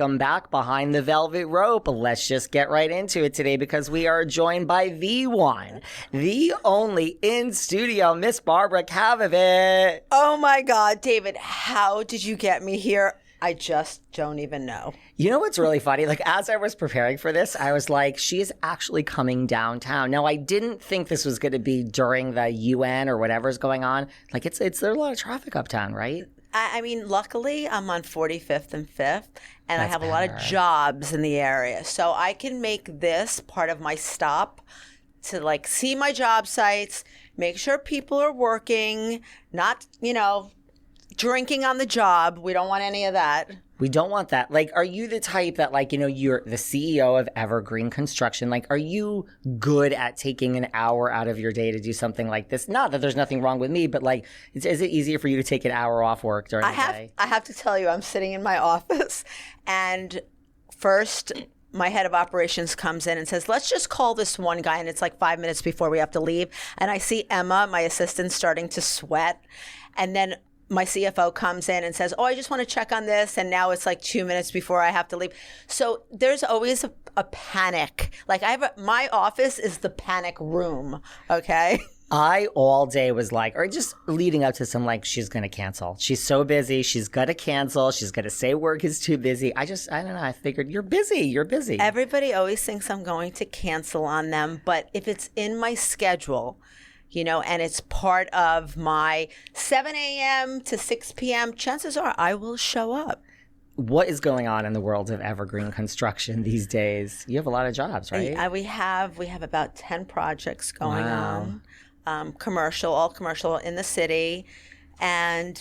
Welcome back behind the velvet rope. Let's just get right into it today because we are joined by the one, the only in studio, Miss Barbara Kavovit. Oh my God, David, how did you get me here? I just don't even know. You know what's really funny? Like, as I was preparing for this, I was like, she is actually coming downtown. Now, I didn't think this was going to be during the UN or whatever's going on. Like, there's a lot of traffic uptown, right? I mean, luckily, I'm on 45th and 5th, and I have a lot of better. jobs in the area. So I can make this part of my stop to, like, see my job sites, make sure people are working, not, drinking on the job. We don't want any of that. We don't want that. Like, are you the type that, like, you're the CEO of Evergreen Construction? Like, are you good at taking an hour out of your day to do something like this? Not that there's nothing wrong with me, but, like, is it easier for you to take an hour off work during the day? I have to tell you, I'm sitting in my office, and first my head of operations comes in and says, let's just call this one guy. And it's like 5 minutes before we have to leave. And I see Emma, my assistant, starting to sweat. And then my CFO comes in and says, I just want to check on this. And now it's like 2 minutes before I have to leave. So there's always a panic. Like my office is the panic room. Okay. I all day was like, or just leading up to some, like, she's going to cancel. She's so busy. She's going to cancel. She's going to say work is too busy. I don't know. I figured you're busy. You're busy. Everybody always thinks I'm going to cancel on them. But if it's in my schedule, and it's part of my 7 a.m. to 6 p.m., chances are I will show up. What is going on in the world of Evergreen Construction these days? You have a lot of jobs, right? We have about 10 projects going on, all commercial in the city. And,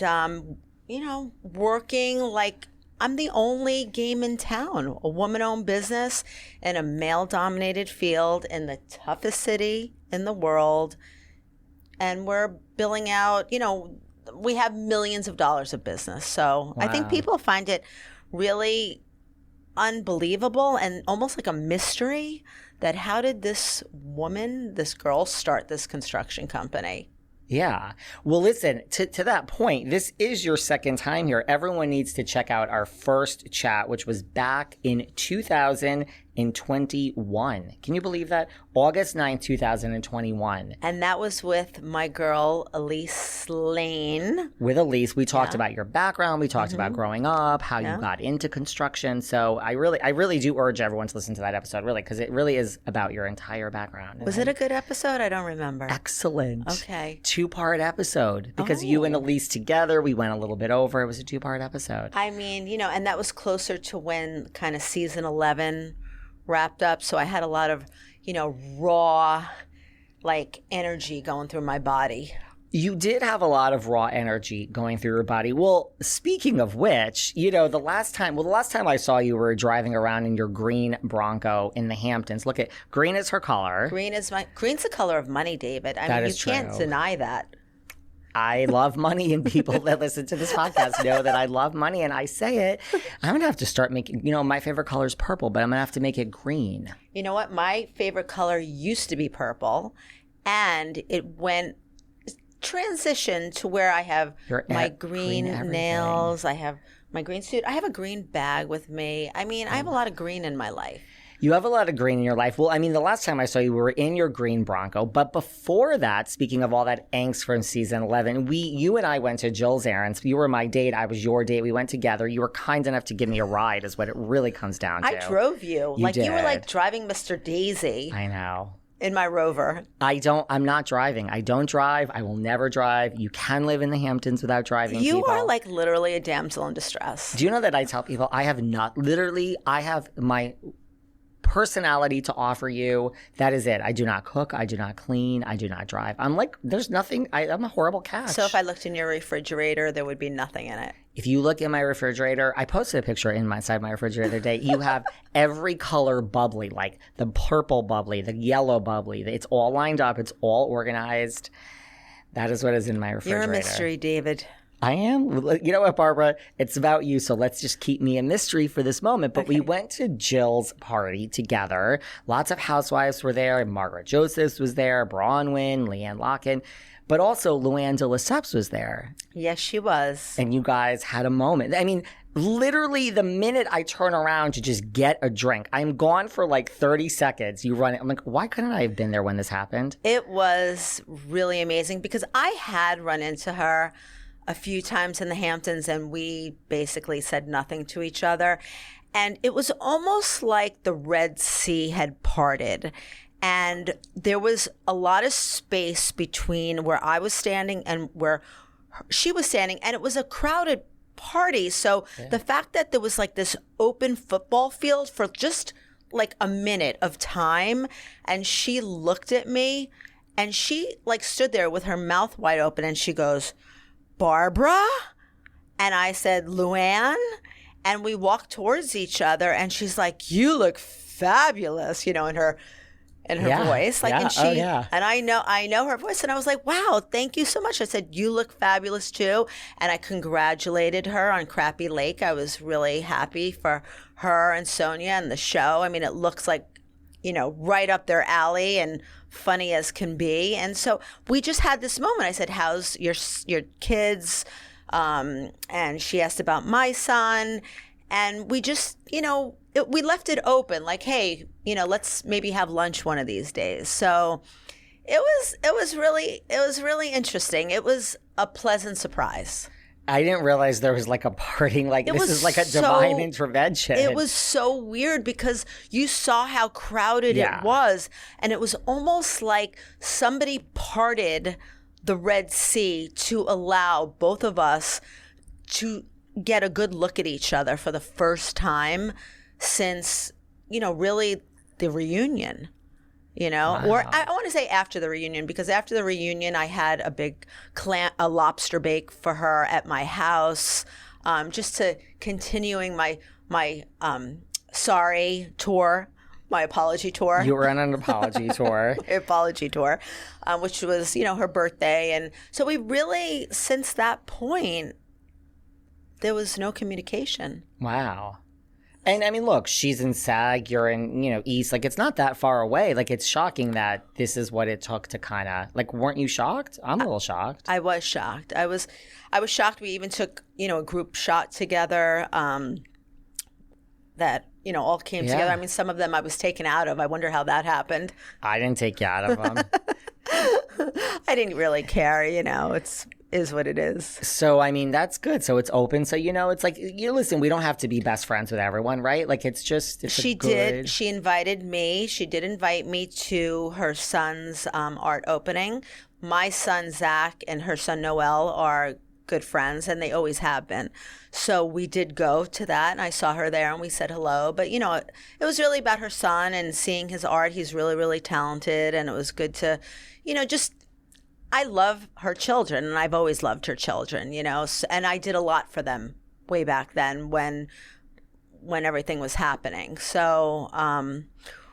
working like I'm the only game in town, a woman-owned business in a male-dominated field in the toughest city in the world. And we're billing out, we have millions of dollars of business. So I think people find it really unbelievable and almost like a mystery that how did this girl start this construction company? Yeah. Well, listen, to that point, this is your second time here. Everyone needs to check out our first chat, which was back in 2021. Can you believe that? August 9th, 2021. And that was with my girl, Elise Lane. With Elise, we talked about your background. We talked about growing up, how you got into construction. So I really do urge everyone to listen to that episode, really, because it really is about your entire background. Was it a good episode? I don't remember. Excellent. Okay. 2-part episode because you and Elise together, we went a little bit over. It was a 2-part episode. I mean, and that was closer to when kind of season 11 wrapped up. So I had a lot of, raw, like, energy going through my body. You did have a lot of raw energy going through your body. Well, speaking of which, the last time I saw you were driving around in your green Bronco in the Hamptons. Look at green is her color. Green's the color of money, David. I mean, you can't deny that. I love money, and people that listen to this podcast know that I love money, and I say it. I'm going to have to start making, my favorite color is purple, but I'm going to have to make it green. You know what? My favorite color used to be purple, and it went transition to where I have my green nails, I have my green suit, I have a green bag with me. I mean, I have a lot of green in my life. You have a lot of green in your life. Well, I mean, the last time I saw you, we were in your green Bronco. But before that, speaking of all that angst from season 11, you and I went to Jill's errands. You were my date. I was your date. We went together. You were kind enough to give me a ride is what it really comes down to. I drove you. You did. You were like driving Mr. Daisy. I know. In my Rover. I'm not driving. I don't drive. I will never drive. You can live in the Hamptons without driving. You are like literally a damsel in distress. Do you know that I tell people I have my personality to offer you. That is it. I do not cook. I do not clean. I do not drive. I'm like, there's nothing. I'm a horrible catch. So if I looked in your refrigerator, there would be nothing in it. If you look in my refrigerator, I posted a picture inside my refrigerator the other day. You have every color bubbly, like the purple bubbly, the yellow bubbly. It's all lined up. It's all organized. That is what is in my refrigerator. You're a mystery, David. I am. You know what, Barbara? It's about you, so let's just keep me a mystery for this moment. But we went to Jill's party together. Lots of housewives were there. Margaret Josephs was there. Bronwyn, Leanne Locken. But also Luann de Lesseps was there. Yes, she was. And you guys had a moment. I mean, Literally, the minute I turn around to just get a drink, I'm gone for like 30 seconds. You run it. I'm like, why couldn't I have been there when this happened? It was really amazing because I had run into her a few times in the Hamptons and we basically said nothing to each other. And it was almost like the Red Sea had parted. And there was a lot of space between where I was standing and where she was standing. And it was a crowded party. So the fact that there was like this open football field for just like a minute of time, and she looked at me and she like stood there with her mouth wide open and she goes, "Barbara?" And I said, "Luann?" And we walked towards each other and she's like, "You look fabulous," in her voice. Like, and she, and I know her voice. And I was like, "Wow, thank you so much." I said, "You look fabulous too." And I congratulated her on Crappie Lake. I was really happy for her and Sonia and the show. I mean, it looks like, right up their alley and funny as can be. And so we just had this moment. I said, "How's your kids?" And she asked about my son. And we just, we left it open, like, hey, let's maybe have lunch one of these days. So it was really interesting. It was a pleasant surprise. I didn't realize there was like a parting, like this is like a divine intervention. It was so weird because you saw how crowded it was. And it was almost like somebody parted the Red Sea to allow both of us to get a good look at each other for the first time since, really the reunion, Wow. or I want to say after the reunion, because after the reunion, I had a big a lobster bake for her at my house, just to continuing my sorry tour. My apology tour. You were on an apology tour. Apology tour, which was, her birthday. And so we really, since that point, there was no communication. Wow. And I mean, look, she's in SAG, you're in, East. Like, it's not that far away. Like, it's shocking that this is what it took to kind of, like, weren't you shocked? I'm a little shocked. I was shocked. I was shocked. We even took, a group shot together that, all came together. I mean, some of them I was taken out of. I wonder how that happened. I didn't take you out of them. I didn't really care, it's is what it is. So, I mean, that's good. So it's open. So, it's like, listen, we don't have to be best friends with everyone, right? Like, She did. She invited me. She did invite me to her son's art opening. My son, Zach, and her son, Noel, are good friends, and they always have been. So we did go to that, and I saw her there, and we said hello. But, it was really about her son and seeing his art. He's really, really talented, and it was good to, just I love her children, and I've always loved her children, and I did a lot for them way back then when everything was happening. So,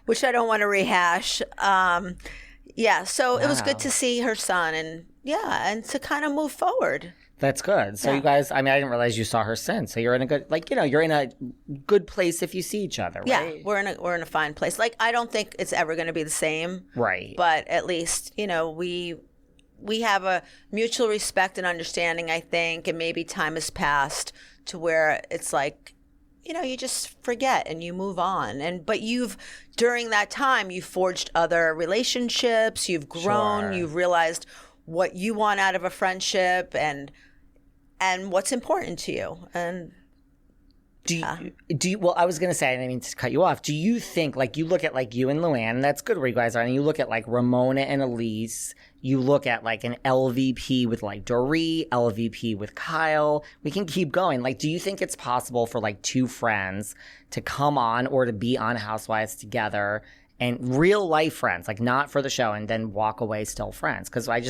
which I don't want to rehash. So it was good to see her son and to kind of move forward. That's good. So you guys, I mean, I didn't realize you saw her since. So you're in a good, you're in a good place if you see each other, right? Yeah, we're in a fine place. Like, I don't think it's ever going to be the same. Right. But at least, we have a mutual respect and understanding, I think, and maybe time has passed to where it's like, you just forget and you move on. But during that time, you've forged other relationships, you've grown, Sure. You've realized what you want out of a friendship and what's important to you. And do you, well, I was going to say, I didn't mean to cut you off. Do you think, like, you look at, like, you and Luann, and that's good where you guys are, and you look at, like, Ramona and Elise, you look at, like, an LVP with, like, Doree, LVP with Kyle, we can keep going. Like, do you think it's possible for, like, two friends to come on or to be on Housewives together and real life friends, like, not for the show, and then walk away still friends? Because I just